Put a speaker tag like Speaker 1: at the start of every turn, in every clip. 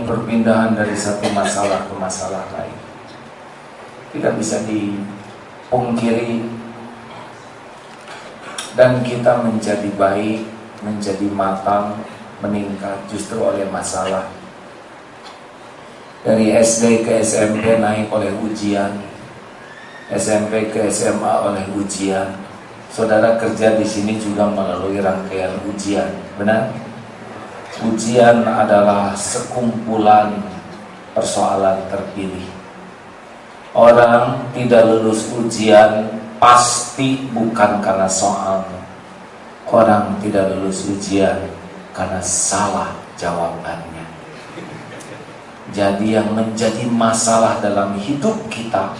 Speaker 1: perpindahan dari satu masalah ke masalah lain. Tidak bisa dipungkiri. Dan kita menjadi baik, menjadi matang, meningkat justru oleh masalah. Dari SD ke SMP naik oleh ujian, SMP ke SMA oleh ujian. Saudara kerja di sini juga melalui rangkaian ujian, benar? Ujian adalah sekumpulan persoalan terpilih. Orang tidak lulus ujian pasti bukan karena soalnya. Orang tidak lulus ujian karena salah jawabannya. Jadi yang menjadi masalah dalam hidup kita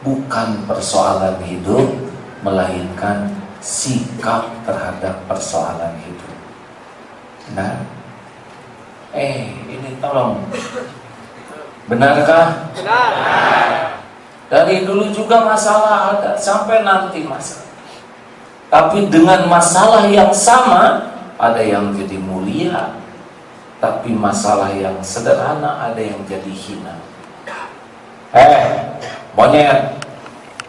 Speaker 1: bukan persoalan hidup, melainkan sikap terhadap persoalan hidup. Nah, ini tolong, benarkah?
Speaker 2: Benar.
Speaker 1: Dari dulu juga masalah ada, sampai nanti masalah. Tapi dengan masalah yang sama, ada yang jadi mulia. Tapi masalah yang sederhana, ada yang jadi hina. Monyet,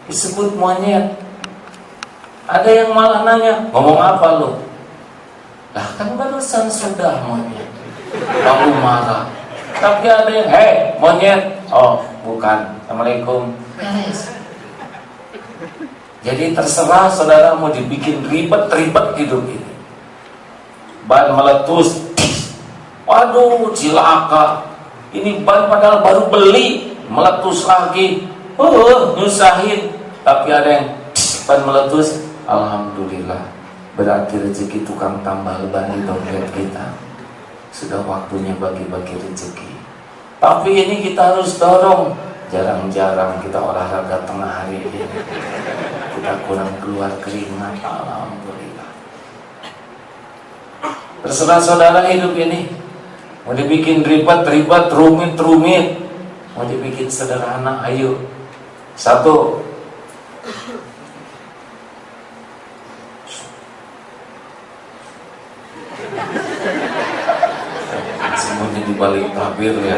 Speaker 1: disebut monyet. Ada yang malah nanya, ngomong apa lu? Lah kan barusan sudah monyet, lalu marah. Tapi ada yang, monyet. Oh bukan, Assalamualaikum. Jadi terserah saudara mau dibikin ribet-ribet hidup ini. Ban meletus, waduh cilaka. Ini ban padahal baru beli, meletus lagi. Nyusahin. Tapi ada yang ban meletus, alhamdulillah. Berarti rezeki tukang tambal ban di dompet kita. Sudah waktunya bagi-bagi rezeki. Tapi ini kita harus dorong. Jarang-jarang kita olahraga tengah hari ini. Kita kurang keluar keringat, alhamdulillah. Terserah saudara hidup ini. Mau dibikin ribet-ribet, rumit-rumit, mau dibikin sederhana, ayo. Satu, semuanya dibalik tabir ya.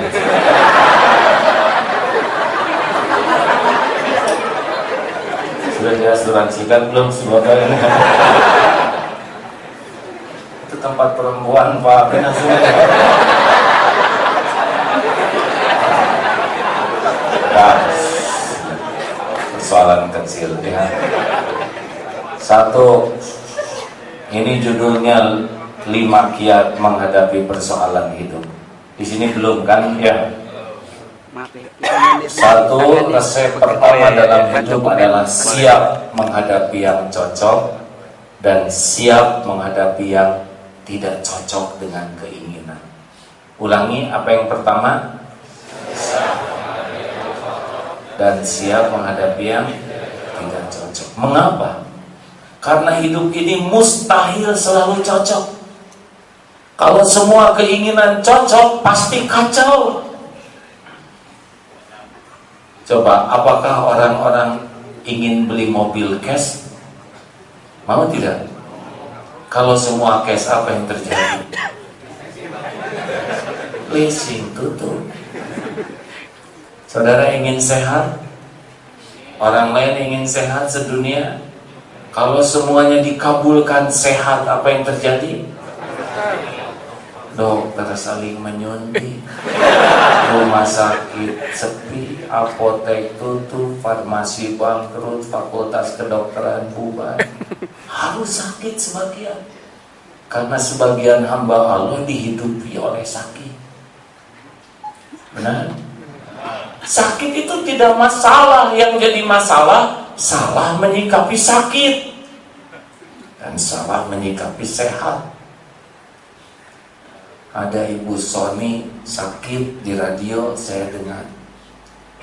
Speaker 1: Sudah diasuransikan belum semoga ini? Itu tempat perempuan Pak. Persoalan kecil ya. Satu, ini judulnya 5 kiat menghadapi persoalan hidup. Di sini belum kan ya? Satu, resep pertama dalam hidup adalah siap menghadapi yang cocok dan siap menghadapi yang tidak cocok dengan keinginan. Ulangi, apa yang pertama? Dan siap menghadapi yang tidak cocok. Mengapa? Karena hidup ini mustahil selalu cocok. Kalau semua keinginan cocok, pasti kacau. Coba, apakah orang-orang ingin beli mobil cash? Mau tidak? Kalau semua cash, apa yang terjadi? Leasing tutup. Saudara ingin sehat? Orang lain ingin sehat sedunia? Kalau semuanya dikabulkan sehat, apa yang terjadi? Dokter saling menyuntik, rumah sakit sepi, apotek tutup, farmasi bangkrut, fakultas kedokteran bubar. Harus sakit sebagian, karena sebagian hamba Allah dihidupi oleh sakit. Benar? Sakit itu tidak masalah. Yang jadi masalah, salah menyikapi sakit dan salah menyikapi sehat. Ada Ibu Sony sakit, di radio saya dengar,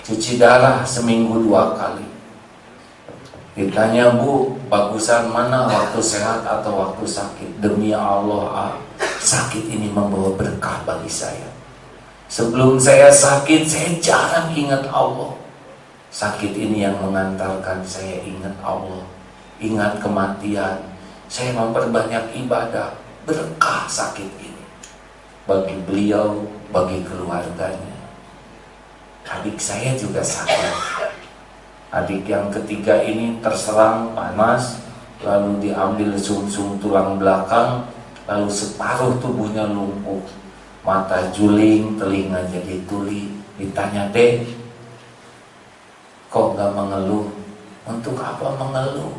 Speaker 1: cuci darah seminggu 2 kali. Ditanya, Bu, bagusan mana, waktu sehat atau waktu sakit? Demi Allah, sakit ini membawa berkah bagi saya. Sebelum saya sakit, saya jarang ingat Allah. Sakit ini yang mengantarkan saya ingat Allah, ingat kematian. Saya memperbanyak ibadah, berkah sakit ini. Bagi beliau bagi keluarganya. Adik saya juga sakit. Adik yang ketiga ini terserang panas, lalu diambil sumsum tulang belakang, lalu separuh tubuhnya lumpuh, mata juling, telinga jadi tuli. Ditanya, "Dek, kok gak mengeluh?" "Untuk apa mengeluh?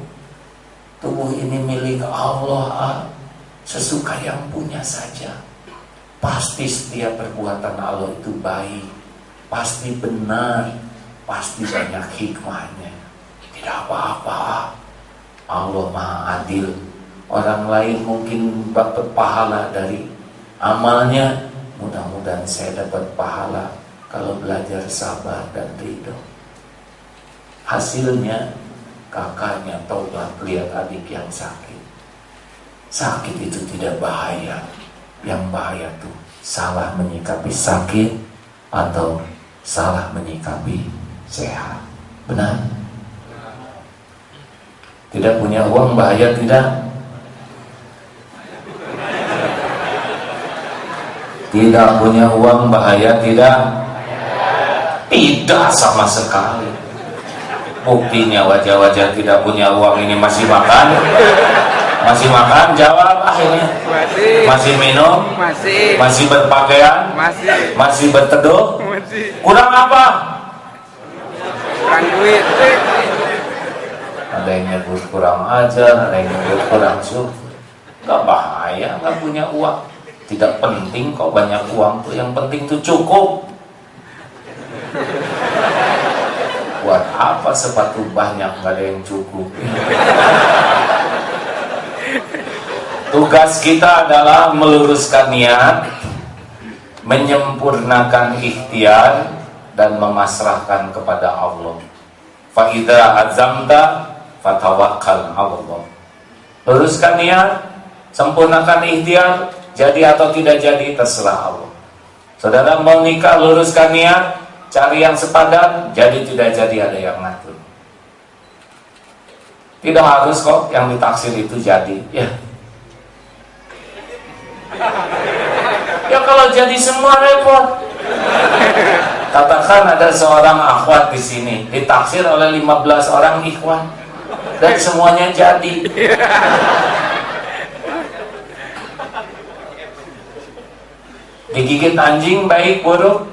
Speaker 1: Tubuh ini milik Allah, sesuka yang punya saja. Pasti setiap perbuatan Allah itu baik, pasti benar, pasti banyak hikmahnya. Tidak apa-apa, Allah Maha Adil. Orang lain mungkin dapat pahala dari amalnya, mudah-mudahan saya dapat pahala kalau belajar sabar dan ridho." Hasilnya kakaknya taubat lihat adik yang sakit. Sakit itu tidak bahaya. Yang bahaya tuh salah menyikapi sakit atau salah menyikapi sehat. Benar? Tidak punya uang bahaya tidak? Tidak punya uang bahaya tidak? Tidak sama sekali. Buktinya wajah-wajah tidak punya uang ini masih makan? Masih makan? Jawab akhirnya. Masih minum? Masih berpakaian? Masih berteduh? Kurang apa?
Speaker 2: Kurang duit.
Speaker 1: Ada yang nyebut kurang ajar, ada yang nyebut kurang syukur. Gak bahaya, gak punya uang. Tidak penting kok banyak uang tuh, yang penting tuh cukup. Buat apa sepatu banyak gak ada yang cukup? Tugas kita adalah meluruskan niat, menyempurnakan ikhtiar, dan memasrahkan kepada Allah. Fa idza azamta fatawakkal 'alallah. Luruskan niat, sempurnakan ikhtiar, jadi atau tidak jadi terserah Allah. Saudara mau nikah, luruskan niat, cari yang sepadan, jadi tidak jadi ada yang ngatur. Tidak harus kok yang ditaksir itu jadi. Ya kalau jadi semua repot. Katakan ada seorang akhwat di sini ditaksir oleh 15 orang ikhwan dan semuanya jadi. Digigit anjing baik buruk?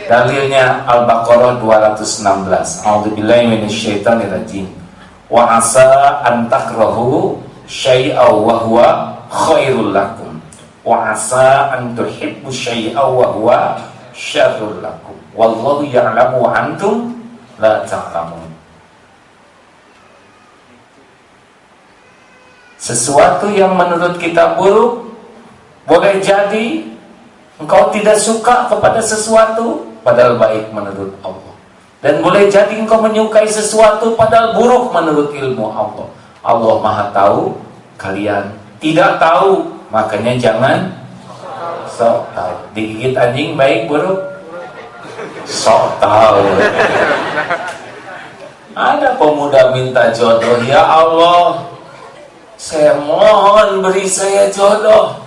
Speaker 1: Dalilnya Al-Baqarah 216. A'udzubillahi minasyaitonirrajim. Wa asa an takrahu syai'aw wa huwa khairul lakum. Wa asa an tuhibbu syai'aw wa huwa syarrul lakum. Wallahu ya'lamu wa antum la ta'lamun. Sesuatu yang menurut kita buruk, boleh jadi engkau tidak suka kepada sesuatu padahal baik menurut Allah. Dan boleh jadi engkau menyukai sesuatu padahal buruk menurut ilmu Allah. Allah Maha tahu, kalian tidak tahu, makanya jangan sok tahu. Digigit anjing baik buruk? Sok tahu. Ada pemuda minta jodoh, ya Allah, saya mohon beri saya jodoh.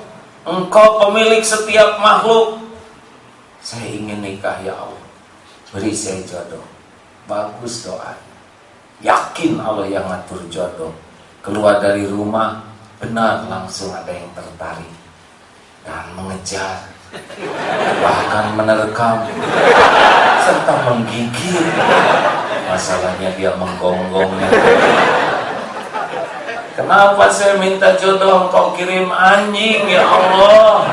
Speaker 1: Engkau pemilik setiap makhluk. Saya ingin nikah ya Allah, beri saya jodoh. Bagus doa. Yakin Allah yang ngatur jodoh. Keluar dari rumah, benar langsung ada yang tertarik dan mengejar, bahkan menerkam serta menggigit. Masalahnya dia menggonggongnya. Kenapa saya minta jodoh engkau kirim anjing ya Allah?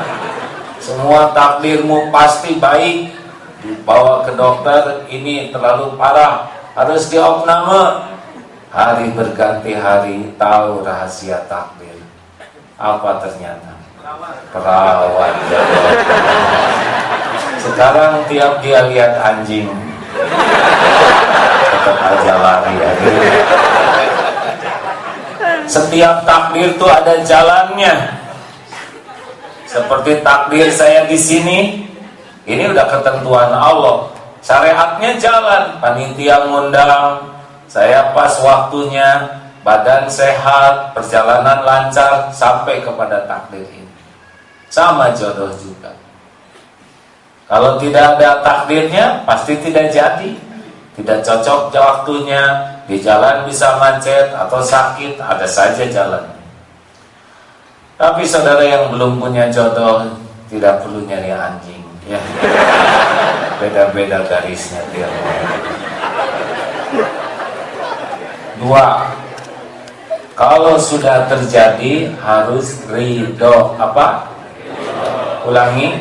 Speaker 1: Semua takdirmu pasti baik. Dibawa ke dokter, ini terlalu parah, harus diopname. Hari berganti hari, tahu rahasia takdir. Apa ternyata? Perawat jodoh. Sekarang tiap dia lihat anjing, tetap aja lari ya. Setiap takdir itu ada jalannya. Seperti takdir saya di sini, ini udah ketentuan Allah. Syariatnya jalan, panitia ngundang, saya pas waktunya, badan sehat, perjalanan lancar sampai kepada takdir ini. Sama jodoh juga. Kalau tidak ada takdirnya, pasti tidak jadi. Tidak cocok waktunya, di jalan bisa macet atau sakit, ada saja jalan. Tapi saudara yang belum punya jodoh, tidak perlu nyari anjing, ya. Beda-beda garisnya tiap orang. 2. Kalau sudah terjadi harus ridho. Apa? Ulangi.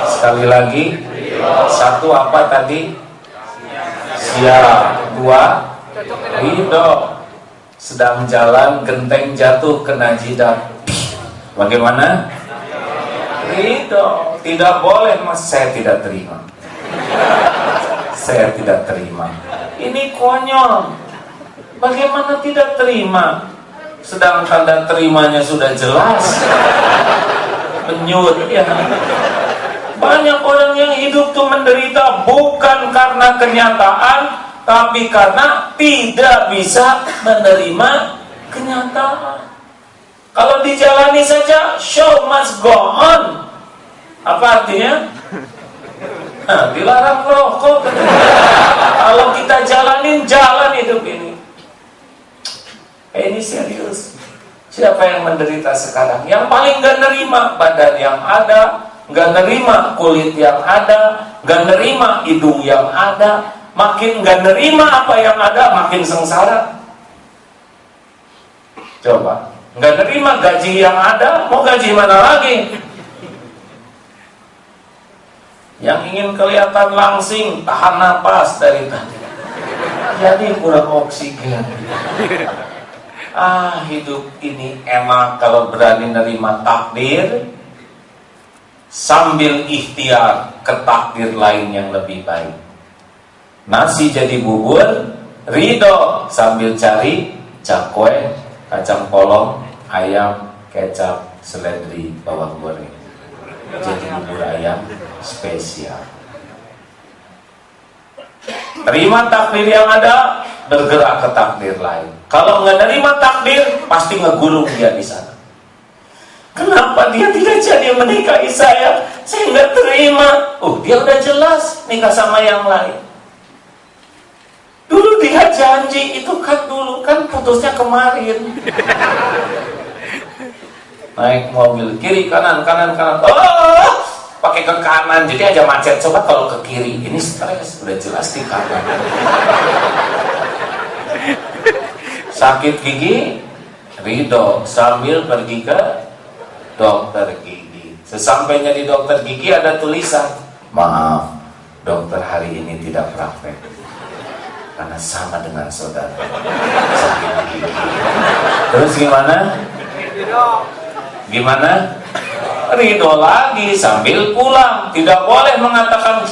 Speaker 1: Sekali lagi. 1 apa tadi? Siap. 2. Ridho. Sedang jalan genteng jatuh kena jidat. Bagaimana? Ridho. Tidak boleh, Mas, saya tidak terima. Saya tidak terima. Ini konyol. Bagaimana tidak terima? Sedang tanda terimanya sudah jelas. Menyut, ya. Banyak orang yang hidup tuh menderita bukan karena kenyataan, tapi karena tidak bisa menerima kenyataan. Kalau dijalani saja, show must go on. Apa artinya? Nah, dilarang rokok. Kalau kita jalanin jalan hidup ini. Ini serius. Siapa yang menderita sekarang? Yang paling gak nerima badan yang ada, gak nerima kulit yang ada, gak nerima hidung yang ada. Makin gak nerima apa yang ada, makin sengsara. Coba, gak nerima gaji yang ada, mau gaji mana lagi? Yang ingin kelihatan langsing, tahan napas dari tadi. Jadi kurang oksigen. Hidup ini enak kalau berani nerima takdir sambil ikhtiar ke takdir lain yang lebih baik. Nasi jadi bubur, ridho sambil cari cakwe, kacang polong, ayam, kecap, seledri, bawang goreng. Jadi bubur ayam spesial. Terima takdir yang ada, bergerak ke takdir lain. Kalau nggak nerima takdir, pasti ngegulung dia di sana. Kenapa dia tidak jadi menikahi saya? Saya nggak terima. Dia udah jelas nikah sama yang lain. Dulu dia janji, itu kan dulu, kan putusnya kemarin. Naik mobil kiri kanan pakai ke kanan, jadi aja macet. Coba kalau ke kiri, ini stres, udah jelas di kanan. Sakit gigi, ridho sambil pergi ke dokter gigi. Sesampainya di dokter gigi ada tulisan, maaf, dokter hari ini tidak praktek karena sama dengan saudara sakit gigi. Terus gimana? Ridho lagi sambil pulang. Tidak boleh mengatakan,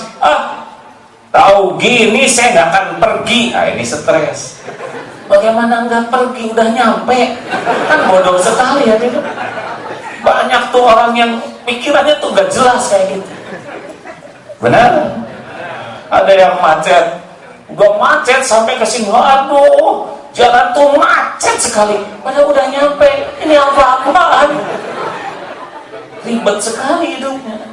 Speaker 1: tahu gini saya nggak akan pergi. Ini stres. Bagaimana nggak pergi? Udah nyampe. Kan bodoh sekali ya itu. Banyak tuh orang yang pikirannya tuh gak jelas kayak gitu. Benar? Ada yang macet. Gak macet sampai ke sini. Aduh, jalan tuh macet sekali. Padahal udah nyampe. Ini apa-apaan? Ribet sekali hidupnya.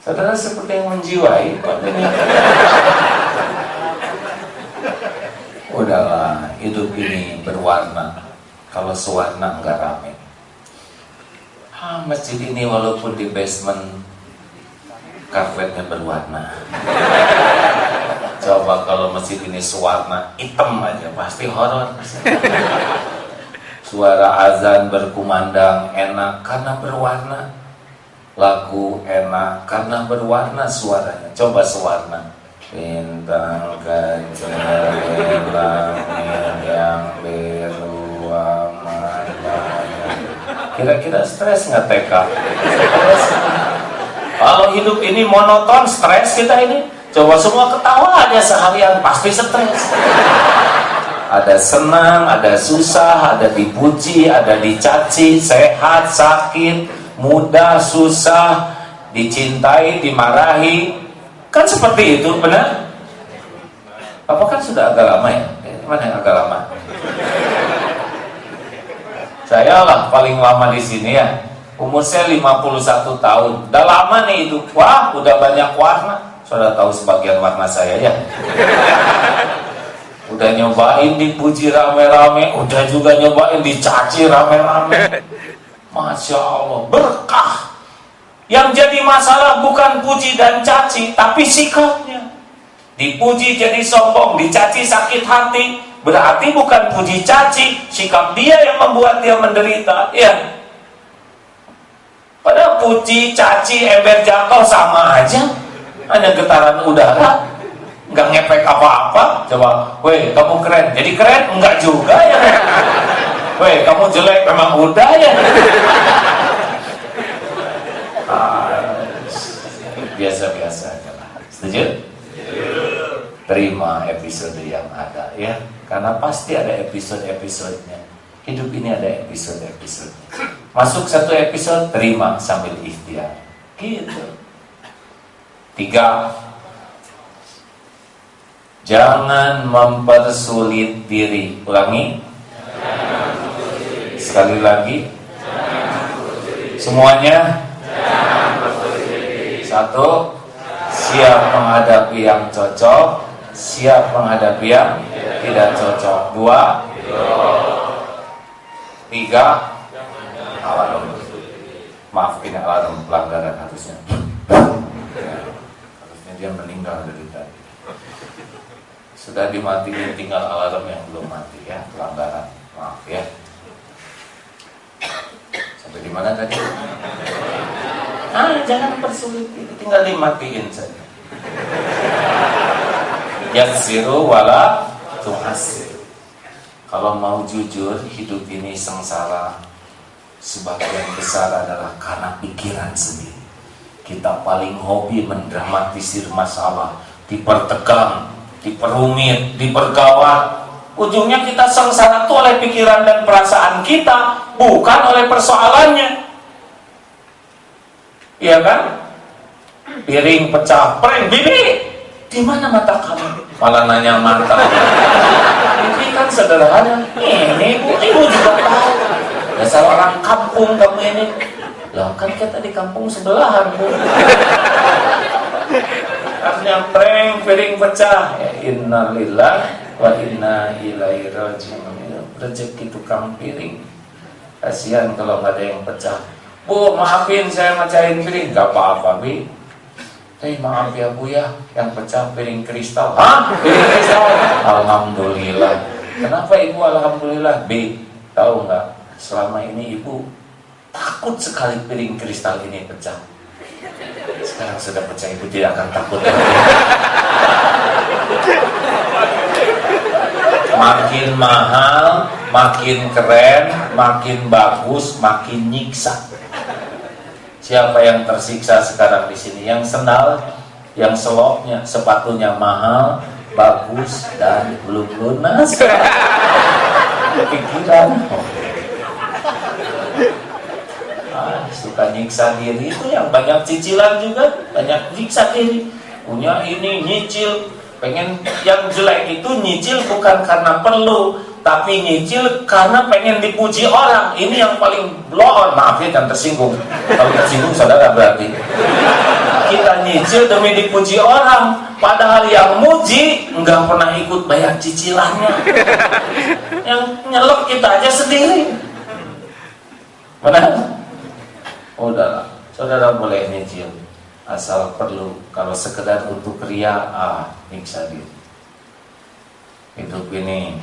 Speaker 1: Saudara seperti yang menjiwai pandemi. Udahlah, hidup ini berwarna. Kalau sewarna enggak rame. Masjid ini walaupun di basement karpetnya berwarna. Coba kalau masjid ini sewarna hitam aja, pasti horor. Suara azan berkumandang enak karena berwarna. Lagu enak karena berwarna suaranya. Coba sewarna. Bintang kecil langit yang biru amat. Kira-kira stres nggak TK? Kalau hidup ini monoton, stres kita ini. Coba semua ketawa aja seharian, pasti stres. Ada senang, ada susah, ada dipuji, ada dicaci, sehat, sakit, muda, susah, dicintai, dimarahi. Kan seperti itu, benar? Apa kan sudah agak lama ya? Mana yang agak lama? Saya lah paling lama di sini ya. Umur saya 51 tahun. Udah lama nih hidup. Wah, udah banyak warna. Saudara tahu sebagian warna saya ya. Udah nyobain dipuji rame-rame, udah juga nyobain dicaci rame-rame. Masya Allah, berkah. Yang jadi masalah bukan puji dan caci, tapi sikapnya. Dipuji jadi sombong, dicaci sakit hati. Berarti bukan puji caci, sikap dia yang membuat dia menderita. Ya. Padahal puji, caci, ember jatuh sama aja. Hanya getaran udara, nggak ngefek apa-apa. Coba, weh kamu keren, jadi keren? Enggak juga ya. Weh kamu jelek, memang udah ya. Biasa-biasa aja lah. Setuju? Terima episode yang ada ya, karena pasti ada episode-episodenya. Hidup ini ada episode-episodenya. Masuk satu episode, terima sambil ikhtiar. Gitu. 3. Jangan mempersulit diri. Ulangi. Sekali lagi. Semuanya. 1. Siap menghadapi yang cocok, siap menghadapi yang tidak cocok. 2. 3. Alarm. Maaf, ini alarm pelanggaran harusnya. Harusnya dia meninggal dari tadi. Sudah dimatiin, tinggal alarm yang belum mati ya, pelanggaran. Maaf ya. Sampai di mana tadi? Jangan persulit, tinggal dimatiin saja. Yassiru wala tu'assir. Kalau mau jujur, hidup ini sengsara sebagian besar adalah karena pikiran sendiri. Kita paling hobi mendramatisir masalah, dipertegang, diperumit, dipergawat. Ujungnya kita sengsara itu oleh pikiran dan perasaan kita, bukan oleh persoalannya. Iya kan? Piring pecah, prank, bibi, di mana mata kamu? Malah nanya mata. Ini kan sederhana. Ini ibu juga tahu. Dasar orang kampung kamu ini. Lah kan kita di kampung sebelahan, Bu. Artinya prank, piring pecah. Ya, innalillah wa inna ilaihi raji'un. Rezeki tukang piring. Kasihan kalau nggak ada yang pecah. Bu, maafin saya mecahin piring. Gak apa-apa, Bi. Maaf ya Bu ya, yang pecah piring kristal. Hah? Piring kristal? Alhamdulillah. Kenapa Ibu alhamdulillah? Bi, tahu nggak? Selama ini Ibu takut sekali piring kristal ini pecah. Sekarang sudah pecah, Ibu tidak akan takut lagi. Makin mahal, makin keren, makin bagus, makin nyiksa. Siapa yang tersiksa sekarang di sini? Yang sendal, yang selopnya, sepatunya mahal, bagus dan belum lunas. Pikiran. Suka nyiksa diri, itu yang banyak cicilan juga, banyak nyiksa diri. Punya ini nyicil, pengen yang jelek itu nyicil bukan karena perlu, tapi nyicil karena pengen dipuji orang. Ini yang paling blow on. Maaf ya, jangan tersinggung. Kalau tersinggung saudara berarti. Kita nyicil demi dipuji orang, padahal yang muji nggak pernah ikut bayar cicilannya. Yang nyelek kita aja sendiri. Benar? Udahlah, saudara boleh nyicil, asal perlu. Kalau sekedar untuk ria, nyiksa diri. Hidup ini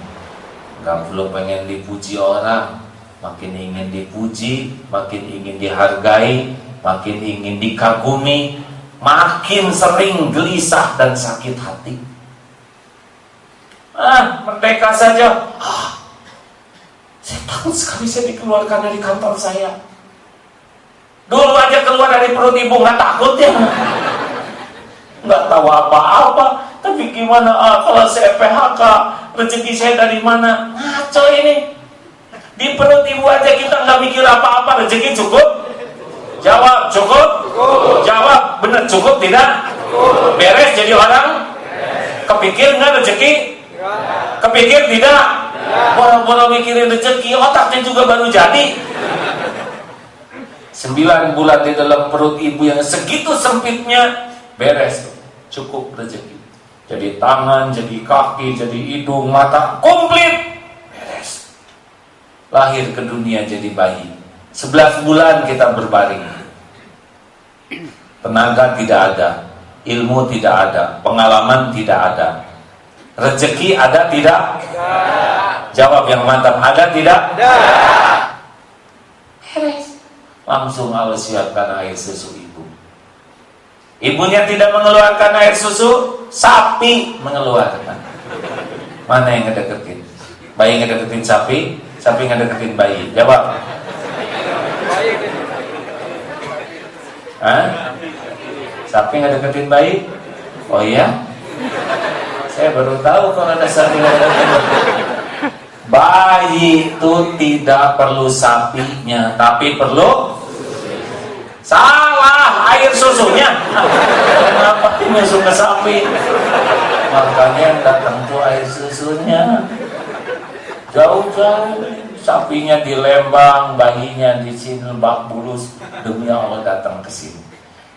Speaker 1: nggak perlu pengen dipuji orang. Makin ingin dipuji, makin ingin dihargai, makin ingin dikagumi, makin sering gelisah dan sakit hati. Merdeka saja. Saya takut sekali saya dikeluarkan dari kantor saya. Dulu aja keluar dari perut ibu nggak takut ya. Nggak tahu apa-apa. Tapi gimana kalau saya PHK, rezeki saya dari mana? Ngaco ini. Di perut ibu aja kita nggak mikir apa-apa, rezeki cukup? Jawab, cukup? Jawab, bener cukup tidak? Beres jadi orang? Kepikir nggak rezeki? Kepikir tidak? Boro-boro mikirin rezeki, otaknya juga baru jadi. 9 bulan di dalam perut ibu yang segitu sempitnya, beres tuh, cukup rezeki. Jadi tangan, jadi kaki, jadi hidung, mata, komplit, beres. Lahir ke dunia jadi bayi. 11 bulan kita berbaring. Tenaga tidak ada, ilmu tidak ada, pengalaman tidak ada. Rezeki ada tidak? Jawab yang mantap, ada tidak? Beres. Langsung Allah siapkan air susu ibu. Ibunya tidak mengeluarkan air susu, sapi mengeluarkan. Mana yang ngedeketin? Bayi ngedeketin sapi, sapi ngedeketin bayi. Jawab. Hah? Sapi ngedeketin bayi? Oh iya? Saya baru tahu kalau ada sapi ngedeketin bayi. Bayi itu tidak perlu sapinya, tapi perlu salah air susunya. Kenapa masuk ke sapi? Makanya yang datang tuh air susunya. Jauh-jauh, sapinya di Lembang, bayinya di sini Lebak Bulus. Demi Allah datang ke sini.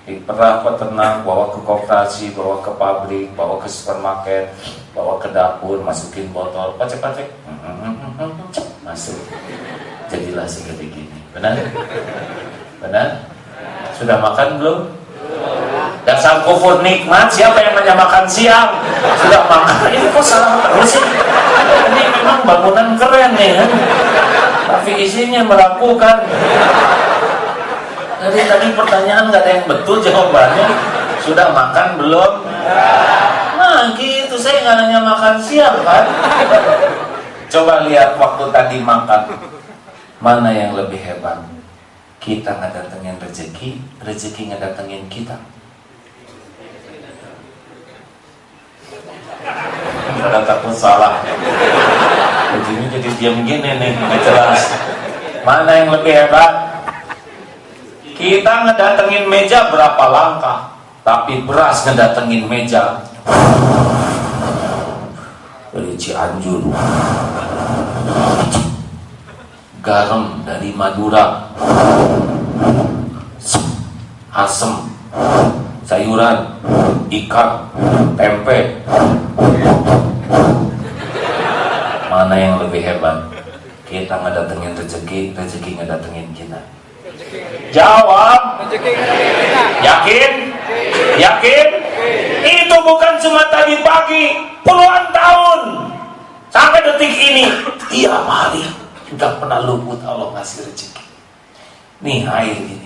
Speaker 1: Diperah peternak, bawa ke koperasi, bawa ke pabrik, bawa ke supermarket, bawa ke dapur, masukin botol, pacek-pacek, masuk. Jadilah segede gini. Benar? Benar? Sudah makan belum? Dasar kufur nikmat, siapa yang menyamakan siang? Sudah makan, ini kok salah terus sih? Ini memang bangunan keren nih kan? Tapi isinya merapukan. Jadi tadi pertanyaan gak ada yang betul jawabannya. Sudah makan belum? Nah gitu, saya gak nanya makan siang kan? Coba lihat waktu tadi makan, mana yang lebih hebat? Kita ngedatengin rezeki, rezeki ngedatengin kita. Ada takut salah. Begini jadi diam gini nih, nggak jelas. Mana yang lebih hebat? Kita ngedatengin meja berapa langkah, tapi beras ngedatengin meja dari Cianjur, garam dari Madura, asem, sayuran, ikan, tempe. Mana yang lebih hebat? Kita ngedatengin rezeki, rezeki ngedatengin kita. Jawab. Yakin? Yakin? Itu bukan cuma tadi pagi, puluhan tahun sampai detik ini, tiap hari tidak pernah luput Allah ngasih rezeki. Nih air ini,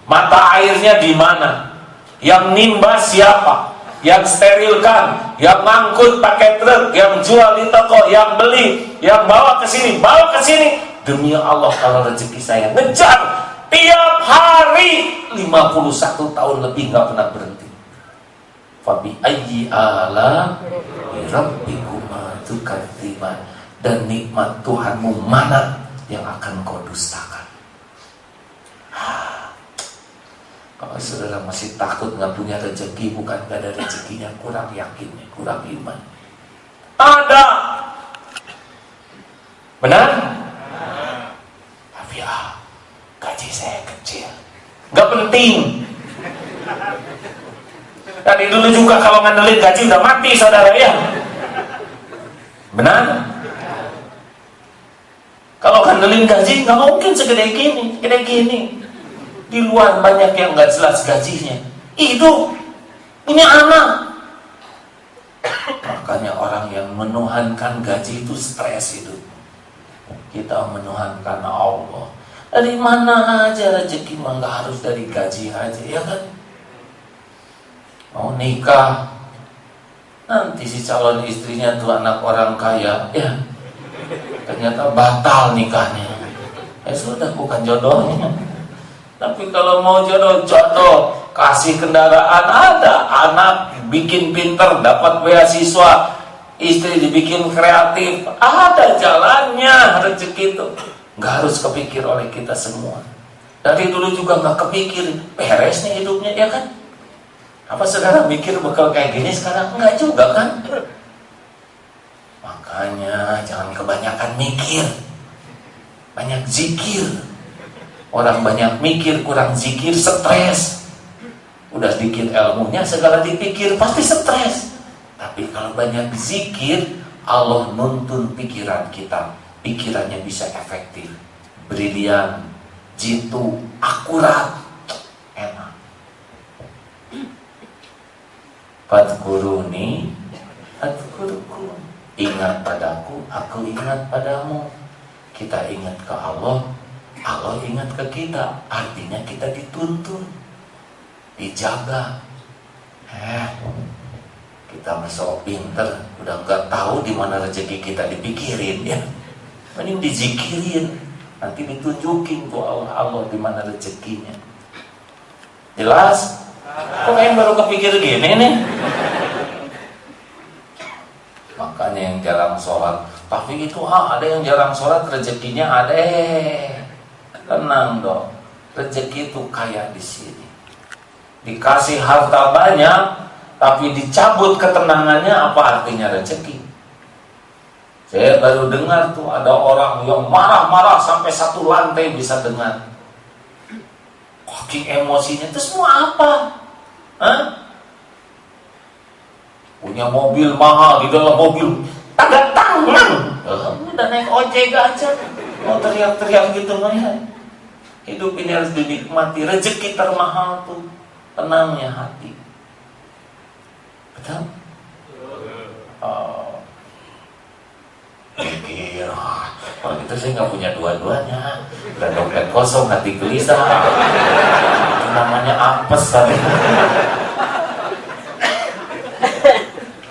Speaker 1: mata airnya di mana? Yang nimba siapa? Yang sterilkan, yang ngangkut pakai truk, yang jual di toko, yang beli, yang bawa ke sini, bawa ke sini. Demi Allah kalau rezeki saya ngejar tiap hari 51 tahun lebih nggak pernah berhenti. Fabi ayyi ala rabbikuma tukadziban, dan nikmat Tuhanmu mana yang akan kau dustakan? Kalau saudara masih takut nggak punya rezeki, bukan nggak ada rezekinya, kurang yakin, kurang iman. Ada, benar? Tapi gaji saya kecil, nggak penting. Tadi dulu juga kalau ngandelin gaji udah mati saudara ya, benar? Kalau ngandelin gaji nggak mungkin segede gini, segede gini. Di luar banyak yang nggak jelas gajinya. Itu punya anak. Makanya orang yang menuhankan gaji itu stres itu. Kita menuhankan Allah. Dari mana aja rezeki mah nggak harus dari gaji aja, ya kan? Mau nikah, nanti si calon istrinya tuh anak orang kaya, ya ternyata batal nikahnya. Ya sudah, bukan jodohnya. Tapi kalau mau jodoh, kasih kendaraan ada, anak bikin pinter, dapat beasiswa, istri dibikin kreatif, ada jalannya rezeki itu. Nggak harus kepikir oleh kita semua. Dari dulu juga nggak kepikir, beres nih hidupnya, ya kan? Apa saudara mikir bakal kayak gini sekarang? Enggak juga kan? Maka Makanya jangan kebanyakan mikir, banyak zikir. Orang banyak mikir, kurang zikir, stres. Udah dikit ilmunya, segala dipikir, pasti stres. Tapi kalau banyak zikir, Allah nuntun pikiran kita. Pikirannya bisa efektif, brilian, jitu, akurat, enak. Fadkuruni adkurukum. Ingat padaku, aku ingat padamu. Kita ingat ke Allah, Allah ingat ke kita. Artinya kita dituntun, dijaga. Kita masuk pinter, udah nggak tahu di mana rezeki kita dipikirin ya. Mending dizikirin, nanti ditunjukin tuh Allah di mana rezekinya. Jelas? Kok yang baru kepikir gini nih? Makanya yang jarang sholat, tapi itu ada yang jarang sholat rezekinya ada. Tenang dong, rezeki itu kayak di sini. Dikasih harta banyak, tapi dicabut ketenangannya, apa artinya rezeki? Saya baru dengar tuh ada orang yang marah-marah sampai satu lantai bisa dengar. Saking emosinya itu semua apa? Punya mobil mahal, di dalam mobil tanda tangan. Udah naik ojek aja, mau teriak-teriak gitu ya. Hidup ini harus dinikmati. Rezeki termahal tuh tenangnya hati. Betul? Pikir, kalau gitu saya nggak punya dua-duanya. Dan dompet kosong, hati gelisah. Itu namanya apes tadi.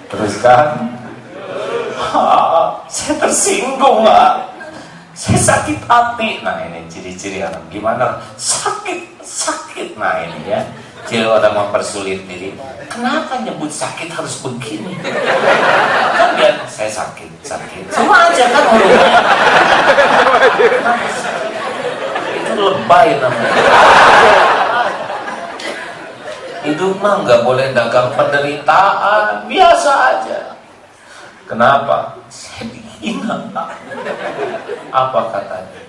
Speaker 1: Terus kan, saya tersinggung nggak? Saya sakit hati. Nah ini ciri-ciri orang gimana? Sakit. Nah ini ya, ciri orang mempersulit diri. Kenapa nyebut sakit harus begini? Kan biar saya sakit. Semua aja kan hurufnya. Itu lebay namanya. Hidup mah nggak boleh dagang penderitaan, biasa aja. Kenapa? Saya dihina. Apa katanya?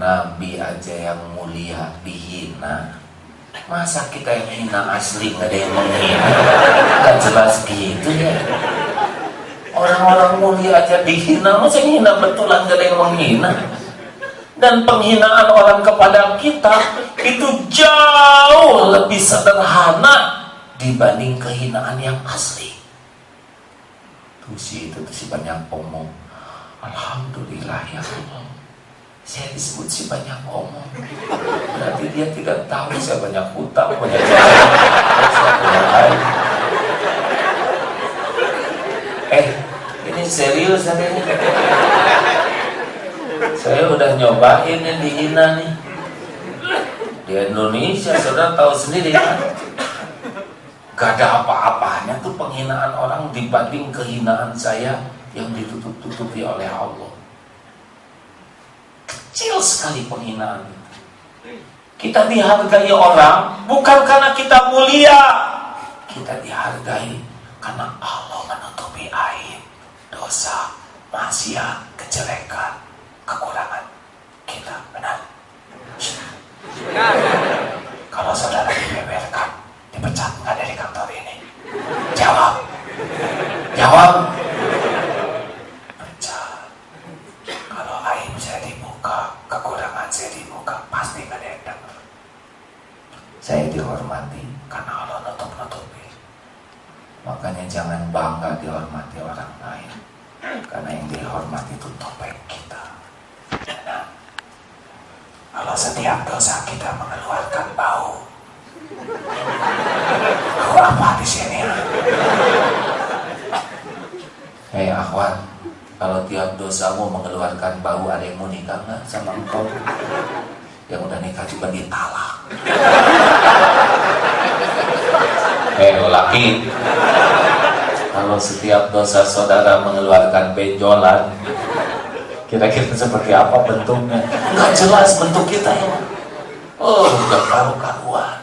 Speaker 1: Nabi aja yang mulia dihina. Masa kita yang hina asli nggak ada yang menghina? Kan jelas gitu ya. Orang-orang mulia aja dihina, masa yang hina betulan nggak ada yang menghina? Dan penghinaan orang kepada kita itu jauh lebih sederhana dibanding kehinaan yang asli. Itu si banyak omong. Alhamdulillah ya Allah, saya disebut si banyak omong. Berarti dia tidak tahu saya banyak hutang, banyak ini serius ada ini. Saya udah nyobain yang dihina nih. Di Indonesia, saudara tahu sendiri kan, gak ada apa-apanya tuh penghinaan orang dibanding kehinaan saya yang ditutup-tutupi oleh Allah. Kecil sekali penghinaan itu. Kita dihargai orang bukan karena kita mulia. Kita dihargai karena Allah menutupi aib, dosa, maksiat, kejelekan, kekurangan kita. Benar? Kalau saudara dibeberkan, dipecat nggak dari kantor ini? Jawab. Pecat. Kalau aib saya dibuka, kekurangan saya dibuka, pasti nggak ada yang dengar. Saya dihormati karena Allah nutup-nutupi. Makanya jangan bangga dihormati orang lain, karena yang dihormati itu topeng kita. Nah, kalau setiap dosa kita mengeluarkan bau, apa di sini? Akhwan, kalau tiap dosamu mengeluarkan bau, ada yang mau nikah nggak sama engkau? Yang udah nikah juga ditalak. Laki, kalau setiap dosa saudara mengeluarkan benjolan, kira-kira seperti apa bentuknya? Nggak jelas bentuk kita ya. Udah karu-karuan.